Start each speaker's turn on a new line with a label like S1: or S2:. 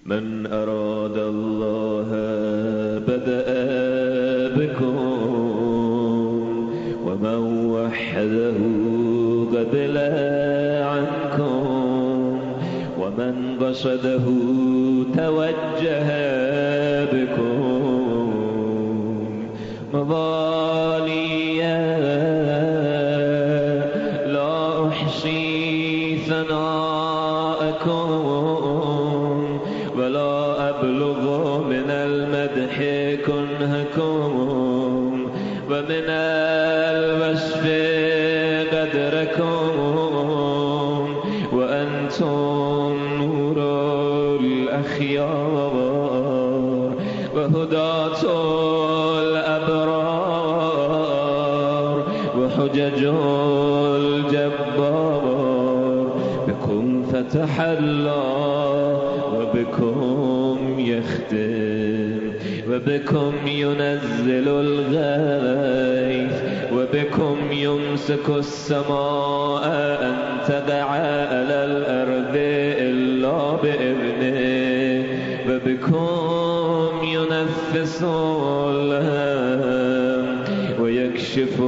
S1: من أراد الله بدأ بكم ومن وحده قبل عنكم ومن قصده توجه بكم مظاليا لا أحصي ثناءكم ولا أبلغ من المدح كنهكم ومن الوصف قدركم وأنتم نور الأخيار وهداة الأبرار وحجج الجبار بكم فتح الله وبكم يختم وبكم ينزل الغيث وبكم يمسك السماء أن تقع على الأرض إلا بإذنه وبكم ينفس الهم ويكشف